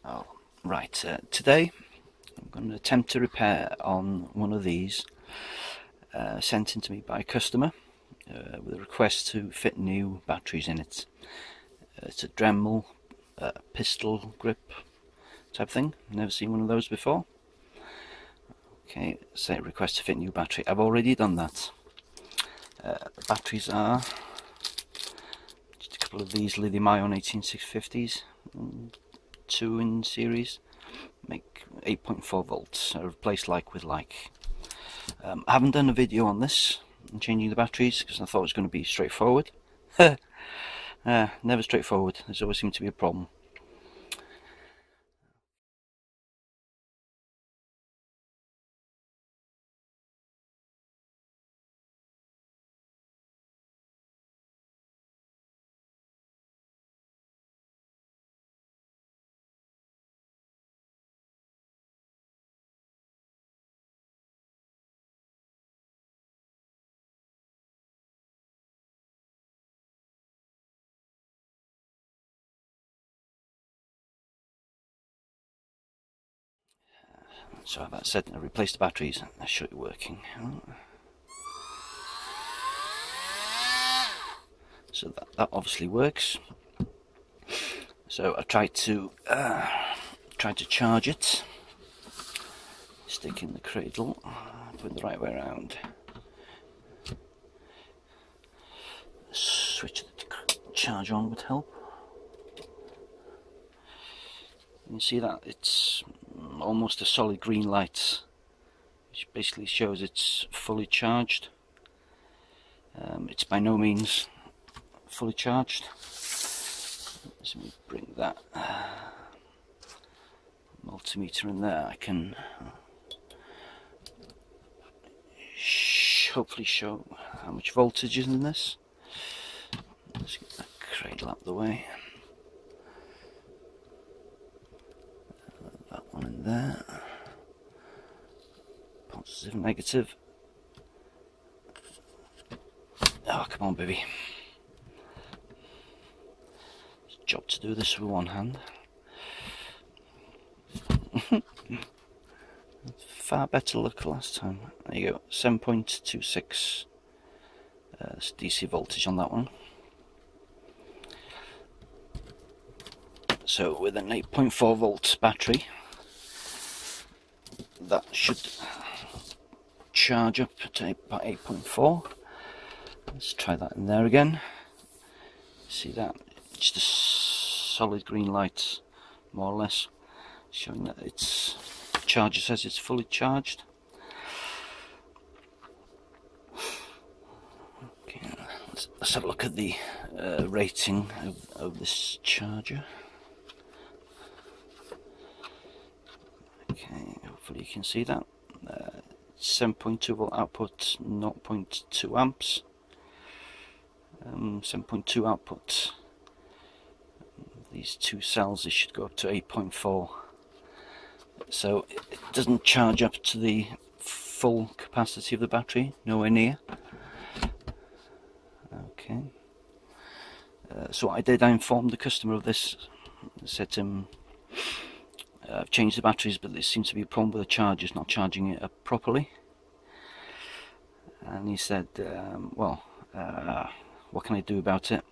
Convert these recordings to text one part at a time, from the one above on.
Oh, right, today I'm going to attempt to repair on one of these sent in to me by a customer with a request to fit new batteries in it. It's a Dremel pistol grip type thing. Never seen one of those before. Okay, say request to fit new battery. I've already done that. The batteries are just a couple of these lithium-ion 18650s, two in series, make 8.4 volts. I replaced like with like. I haven't done a video on this and changing the batteries because I thought it was going to be straightforward. Never straightforward. There's always seemed to be a problem. So that said, I replaced the batteries. I show it working. So that obviously works. So I tried to charge it. Stick in the cradle, put it the right way around. Switch the charge on would help. You can see that it's almost a solid green light, which basically shows it's fully charged. It's by no means fully charged. Let me bring that multimeter in there. I can hopefully show how much voltage is in this. Let's get that cradle out of the way. That one in there. Positive, negative. Oh, come on, baby. It's a job to do this with one hand. Far better luck last time. There you go, 7.26 DC voltage on that one. So with an 8.4 volt battery, that should charge up to 8.4. Let's try that in there again. See that? Just a solid green light, more or less, showing that its charger says it's fully charged. Okay, let's have a look at the rating of this charger. Okay, hopefully you can see that. 7.2 volt output, 0.2 amps. 7.2 output. These two cells, this should go up to 8.4. So it doesn't charge up to the full capacity of the battery, nowhere near. Okay. So what I did, I informed the customer of this. I said to him, I've changed the batteries, but there seems to be a problem with the chargers not charging it up properly. And he said, well, what can I do about it?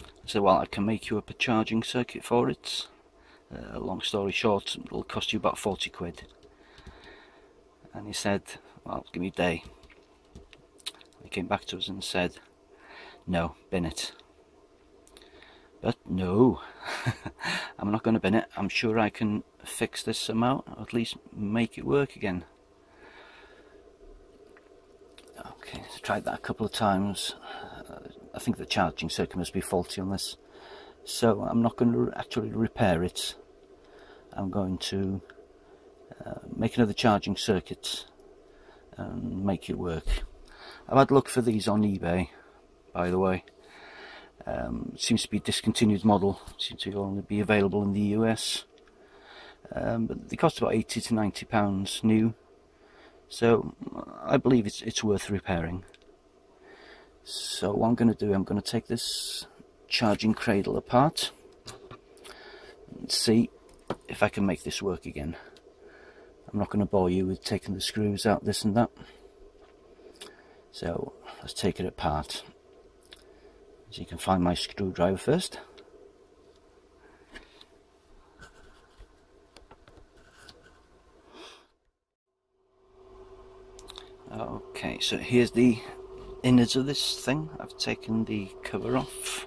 I said, well, I can make you up a charging circuit for it. Long story short, it'll cost you about 40 quid. And he said, well, give me a day. He came back to us and said, no, bin it. But no, I'm not going to bin it. I'm sure I can fix this somehow, or at least make it work again. Okay, so tried that a couple of times. I think the charging circuit must be faulty on this. So I'm not going to actually repair it. I'm going to make another charging circuit and make it work. I've had a look for these on eBay, by the way. It seems to be a discontinued model. It seems to only be available in the US. But they cost about 80 to 90 pounds new. So I believe it's worth repairing. So what I'm going to do, I'm going to take this charging cradle apart and see if I can make this work again. I'm not going to bore you with taking the screws out, this and that. So let's take it apart. So you can find my screwdriver first. Okay, so here's the innards of this thing. I've taken the cover off.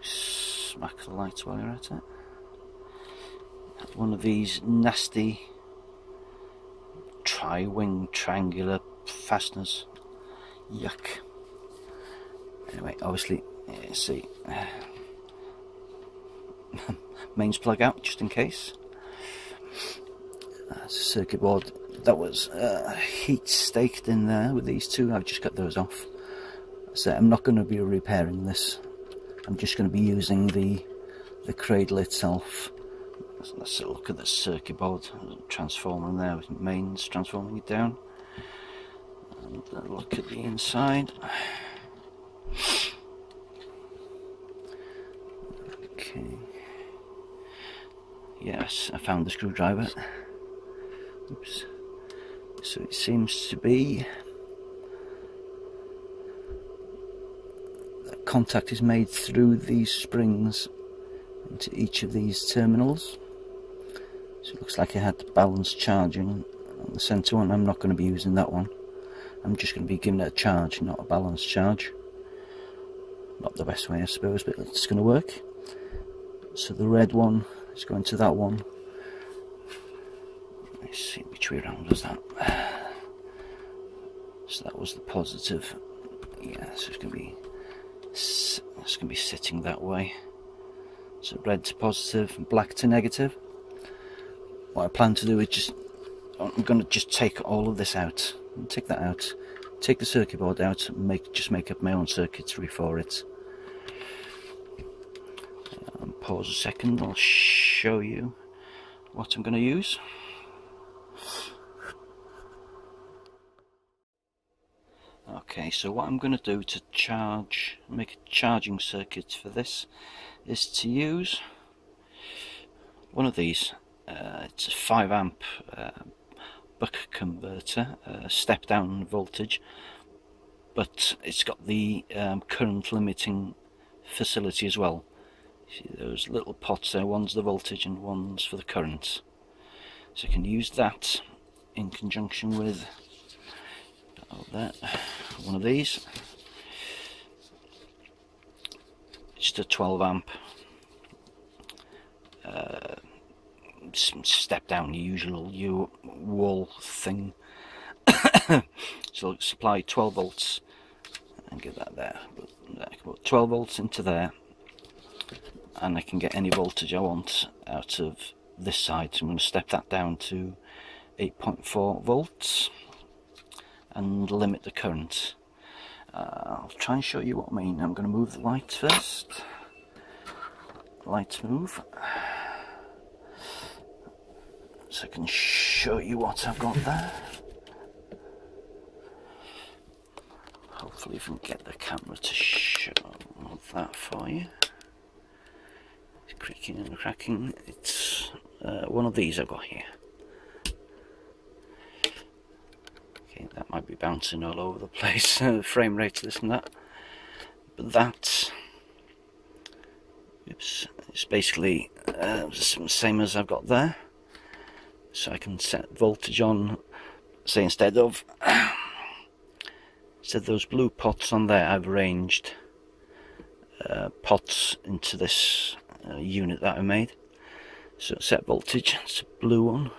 Smack the lights while you're at it. One of these nasty tri-wing triangular fasteners. Yuck. Anyway, obviously, yeah, see, mains plug out just in case. That's a circuit board that was heat staked in there with these two. I've just got those off. So I'm not going to be repairing this. I'm just going to be using the cradle itself. Let's look at the circuit board. There's a transformer in there with mains transforming it down. And look at the inside. Okay. Yes, I found the screwdriver. Oops. So it seems to be that contact is made through these springs into each of these terminals. So it looks like it had balance charging on the centre one. I'm not going to be using that one. I'm just going to be giving it a charge, not a balance charge. Not the best way, I suppose, but it's going to work. So the red one is going to that one. Let's see which way around was that. So that was the positive. Yeah, so it's going to be sitting that way. So red to positive and black to negative. What I plan to do is I'm going to just take all of this out. Take that out. Take the circuit board out and just make up my own circuitry for it. Pause a second, I'll show you what I'm going to use. Okay, so what I'm going to do to make a charging circuit for this is to use one of these. It's a 5 amp buck converter, step down voltage, but it's got the current limiting facility as well. See those little pots there, one's the voltage and one's for the current. So I can use that in conjunction with one of these. Just a 12 amp step down, usual wall thing. So supply 12 volts and get that there. I can put 12 volts into there, and I can get any voltage I want out of this side. So I'm going to step that down to 8.4 volts and limit the current. I'll try and show you what I mean. I'm going to move the light first. Lights move. So I can show you what I've got there. Hopefully if I can get the camera to show that for you. It's creaking and cracking. It's one of these I've got here. Okay, that might be bouncing all over the place. Frame rate, this and that. But that, oops, it's basically the same as I've got there. So I can set voltage on, say instead of those blue pots on there, I've arranged pots into this unit that I made. So set voltage, it's a blue one.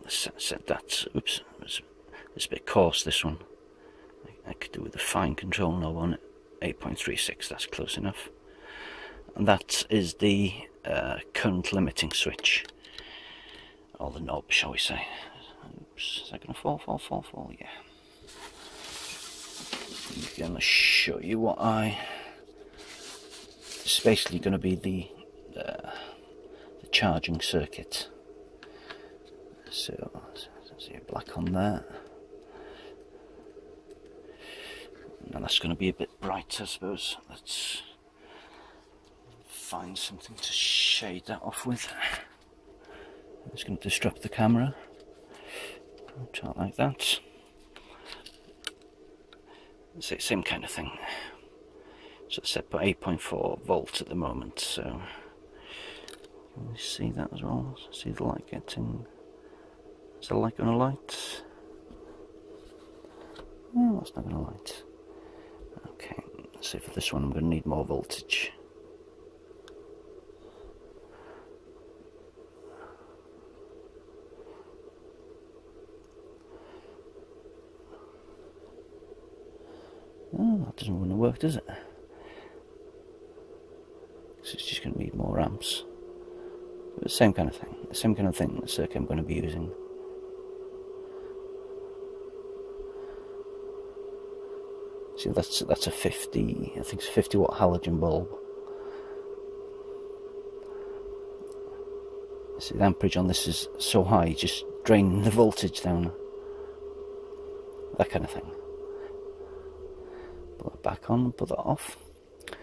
Set that, oops, it's a bit coarse, this one. I could do with a fine control knob on it. 8.36, that's close enough. And that is the current limiting switch. Or the knob, shall we say. Oops, is that going to fall? Yeah. I'm going to show you what it's basically going to be the charging circuit. So, see black on there. Now that's going to be a bit bright, I suppose. Let's find something to shade that off with. I'm just going to disrupt the camera. Try it like that. Same kind of thing. So it's set by 8.4 volts at the moment. So can you see that as well? See the light getting. Is the light going to light? No, that's not going to light. Okay, so for this one I'm going to need more voltage. Oh, that doesn't want to work, does it? So it's just going to need more amps. But the same kind of thing. The same kind of thing, the circuit I'm going to be using. See, that's a 50, I think it's a 50 watt halogen bulb. See, the amperage on this is so high, just draining the voltage down. That kind of thing. Put that back on and put that off. So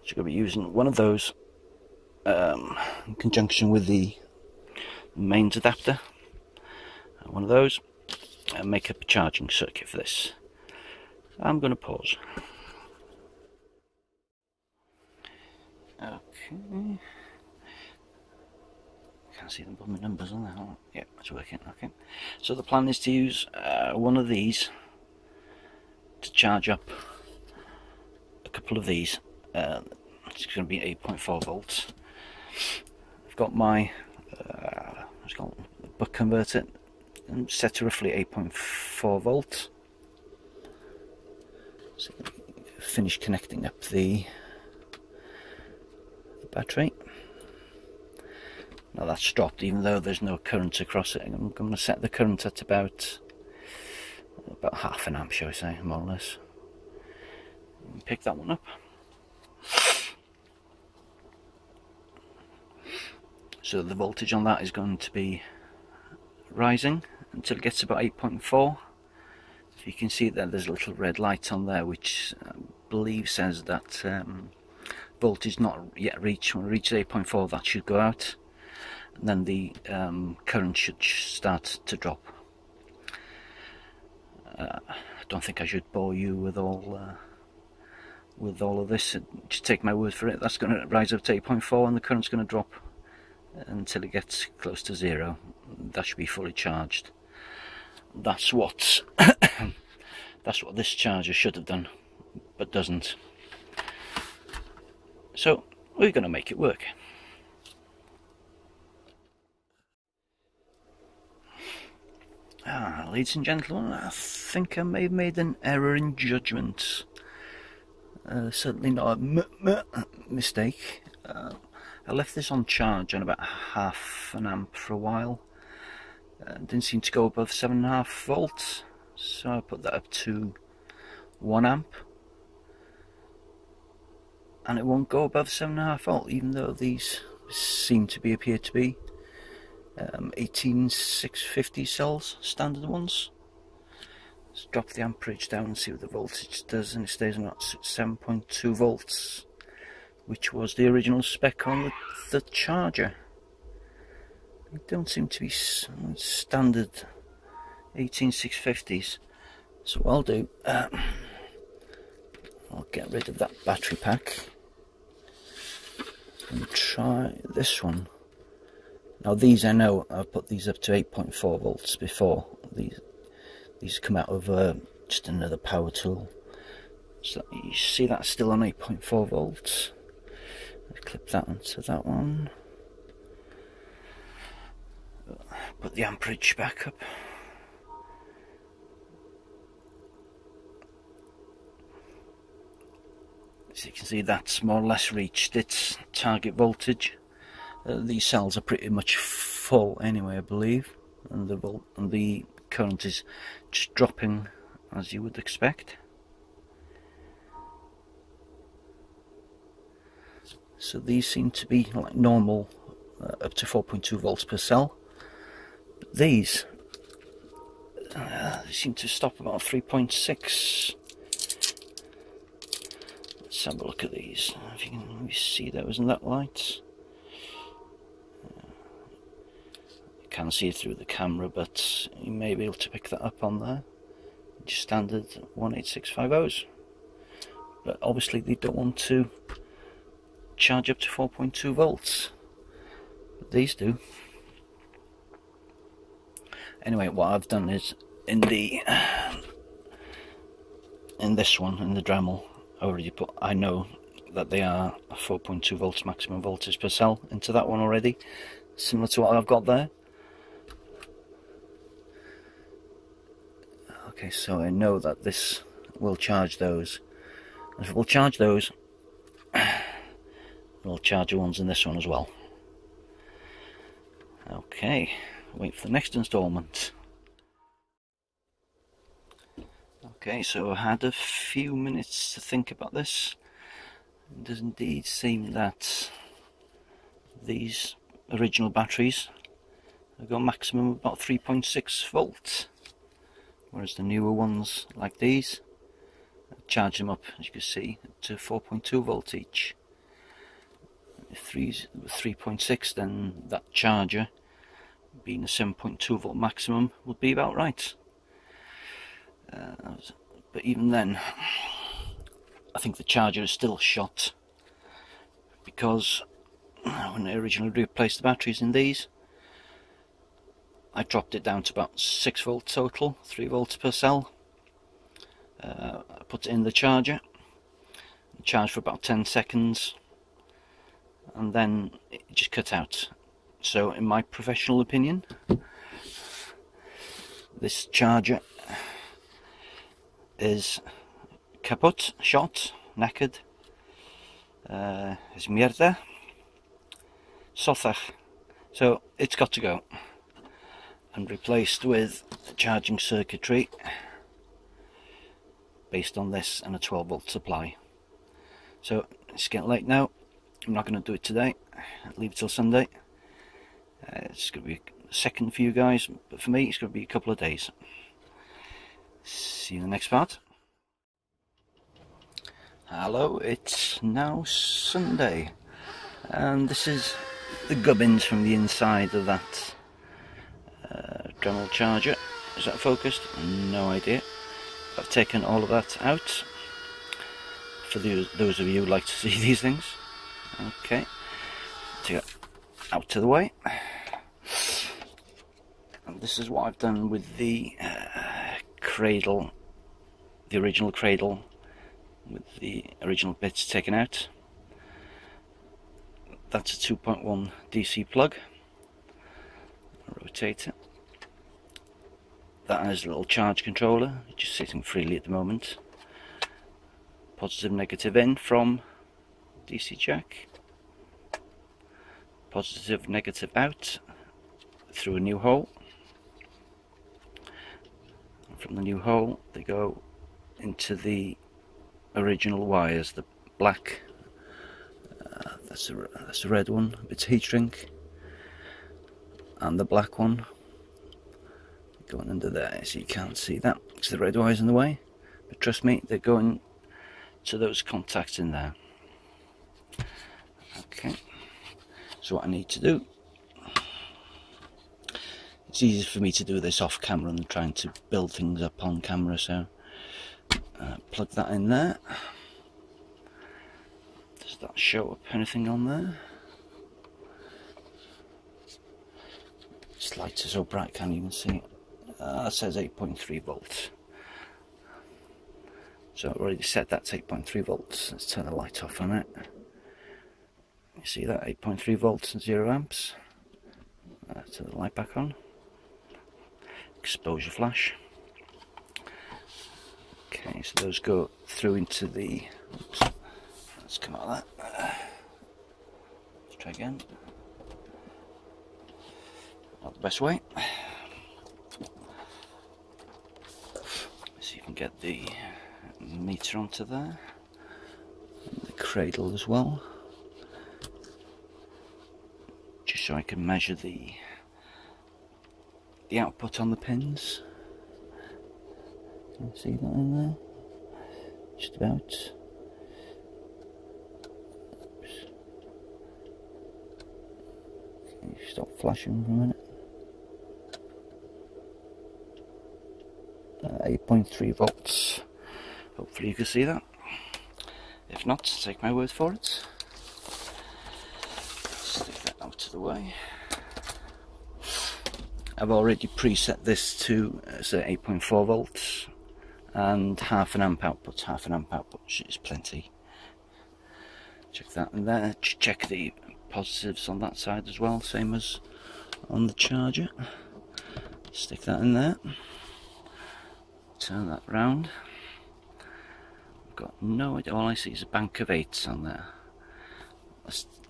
you're going to be using one of those in conjunction with the mains adapter. One of those, and make up a charging circuit for this. I'm going to pause. Okay. Can't see them put my numbers on there. Oh, yeah, it's working. Okay. So the plan is to use one of these to charge up a couple of these. It's going to be 8.4 volts. I've got my buck converter set to roughly 8.4 volts. So finish connecting up the battery. Now that's dropped, even though there's no current across it. I'm going to set the current at about half an amp, shall I say, more or less. Pick that one up. So the voltage on that is going to be rising until it gets about 8.4. So you can see that there's a little red light on there, which I believe says that voltage not yet reached. When it reaches 8.4, that should go out, and then the current should start to drop. I don't think I should bore you with all of this. Just take my word for it. That's going to rise up to 8.4, and the current's going to drop until it gets close to 0. That should be fully charged. That's what that's what this charger should have done, but doesn't. So we're going to make it work. Ladies and gentlemen, I think I may have made an error in judgment. Certainly not a mistake. I left this on charge on about half an amp for a while. Didn't seem to go above 7.5 volts, so I put that up to 1 amp, and it won't go above 7.5 volt, even though these appear to be 18650 cells, standard ones. Let's drop the amperage down and see what the voltage does, and it stays on 7.2 volts, which was the original spec on the charger. It don't seem to be standard 18650s. So what I'll do, I'll get rid of that battery pack and try this one. Now these, I know I've put these up to 8.4 volts before. These come out of just another power tool. So you see that's still on 8.4 volts. Let's clip that onto that one. Put the amperage back up. As you can see, that's more or less reached its target voltage. These cells are pretty much full anyway, I believe, and the current is just dropping as you would expect. So these seem to be like normal, up to 4.2 volts per cell. But these they seem to stop about 3.6. Let's have a look at these. If you can maybe see those in that light. You can see it through the camera, but you may be able to pick that up on there. Just standard 18650s. But obviously they don't want to charge up to 4.2 volts. But these do. Anyway, what I've done is in this one, in the Dremel, I know that they are 4.2 volts maximum voltage per cell into that one already, similar to what I've got there. Okay, so I know that this will charge those. If it will charge those, we'll charge the ones in this one as well. Okay, wait for the next installment. Okay, so I had a few minutes to think about this. It does indeed seem that these original batteries have got a maximum of about 3.6 volts, whereas the newer ones like these charge them up, as you can see, to 4.2 volts each. If 3.6, then that charger, being a 7.2 volt maximum, would be about right. But even then, I think the charger is still shot, because when I originally replaced the batteries in these, I dropped it down to about 6 volts total, 3 volts per cell. I put it in the charger, charged for about 10 seconds, and then it just cut out. So in my professional opinion, this charger is kaput, shot, knackered, is mierda, sothach. So it's got to go and replaced with charging circuitry based on this and a 12 volt supply. So it's getting late now. I'm not going to do it today. I'll leave it till Sunday. It's going to be a second for you guys, but for me it's going to be a couple of days. See you in the next part. Hello, it's now Sunday, and this is the gubbins from the inside of that Dremel charger. Is that focused? No idea. I've taken all of that out for those of you who like to see these things. Okay, take it out to the way. And this is what I've done with the cradle, the original cradle with the original bits taken out. That's a 2.1 DC plug. I'll rotate it. That has a little charge controller, just sitting freely at the moment. Positive negative in from DC jack. Positive negative out through a new hole. And from the new hole they go into the original wires, the black, that's the red one, it's heat shrink, and the black one going under there, so you can't see that because the red wire's in the way, but trust me, they're going to those contacts in there. Okay, so what I need to do, it's easier for me to do this off camera than trying to build things up on camera, so plug that in there. Does that show up anything on there? This light is so bright I can't even see it. It says 8.3 volts. So I've already set that to 8.3 volts. Let's turn the light off on it. You see that? 8.3 volts and 0 amps. Turn the light back on. Exposure flash. Okay, so those go through into the, oops, let's come out of that. Let's try again. Not the best way. See if you can get the meter onto there. And the cradle as well. Just so I can measure the output on the pins. Can you see that in there? Just about. flashing for a minute. 8.3 volts. Hopefully you can see that. If not, take my word for it. Stick that out of the way. I've already preset this to 8.4 volts and half an amp output. Half an amp output is plenty. Check that in there. Check the positives on that side as well, same as on the charger. Stick that in there. Turn that round. I've got no idea. All I see is a bank of 8s on there.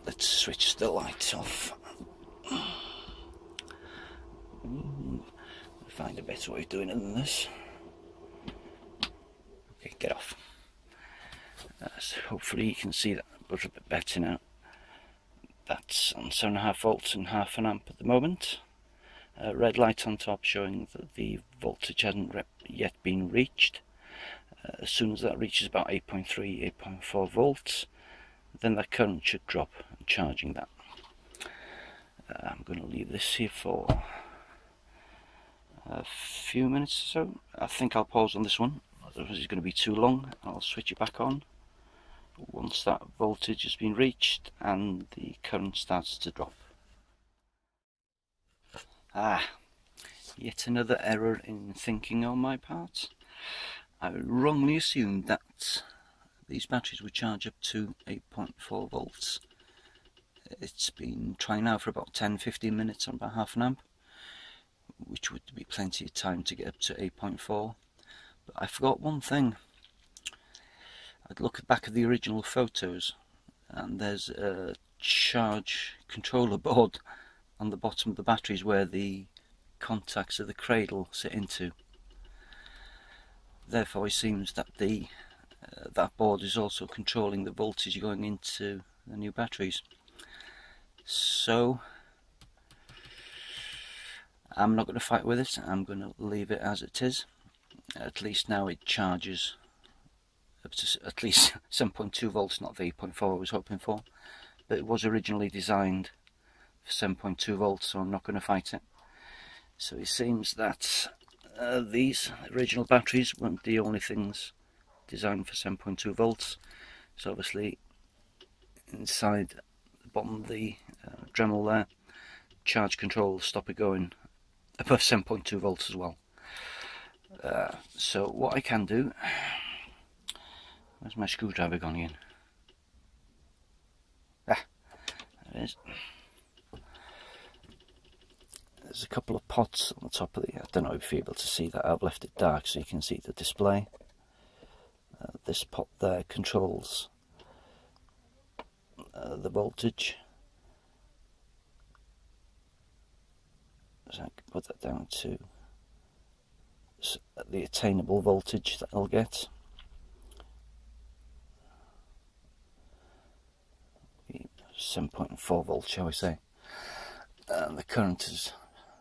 Let's switch the lights off. Find a better way of doing it than this. Okay, get off. So hopefully you can see that a little bit better now. That's on 7.5 volts and half an amp at the moment. Red light on top showing that the voltage hasn't yet been reached. As soon as that reaches about 8.3, 8.4 volts, then that current should drop, charging that. I'm going to leave this here for a few minutes or so. I think I'll pause on this one, otherwise it's going to be too long. I'll switch it back on once that voltage has been reached and the current starts to drop. Yet another error in thinking on my part. I wrongly assumed that these batteries would charge up to 8.4 volts. It's been trying now for about 10-15 minutes on about half an amp, which would be plenty of time to get up to 8.4. But I forgot one thing. I'd look back at the original photos and there's a charge controller board on the bottom of the batteries where the contacts of the cradle sit into. Therefore it seems that that board is also controlling the voltage going into the new batteries. So I'm not going to fight with it. I'm going to leave it as it is. At least now it charges up to at least 7.2 volts, not the 8.4 I was hoping for. But it was originally designed for 7.2 volts, so I'm not going to fight it. So it seems that these original batteries weren't the only things designed for 7.2 volts. So obviously inside the bottom of the Dremel there, charge control will stop it going above 7.2 volts as well. So what I can do, where's my screwdriver gone again? There it is. There's a couple of pots on the top of I don't know if you're able to see that. I've left it dark so you can see the display. This pot there controls the voltage. So I can put that down to the attainable voltage that I'll get. 7.4 volts, shall we say. And the current is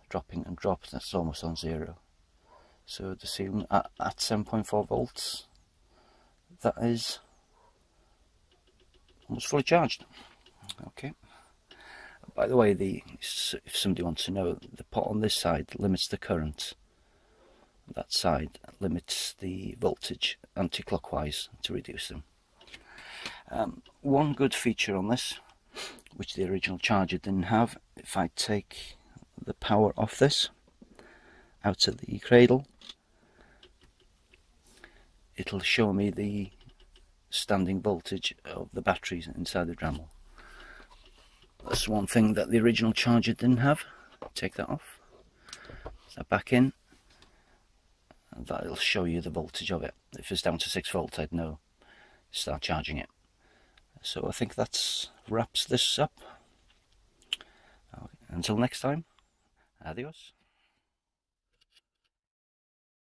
dropping and drops. That's almost on 0. So to see at 7.4 volts, that is almost fully charged. Okay. By the way, if somebody wants to know, the pot on this side limits the current. That side limits the voltage anti-clockwise to reduce them. One good feature on this, which the original charger didn't have, if I take the power off this out of the cradle, it'll show me the standing voltage of the batteries inside the Dremel. That's one thing that the original charger didn't have. Take that off, put that back in, and that'll show you the voltage of it. If it's down to 6 volts, I'd know, start charging it. So I think that wraps this up. Until next time, adios.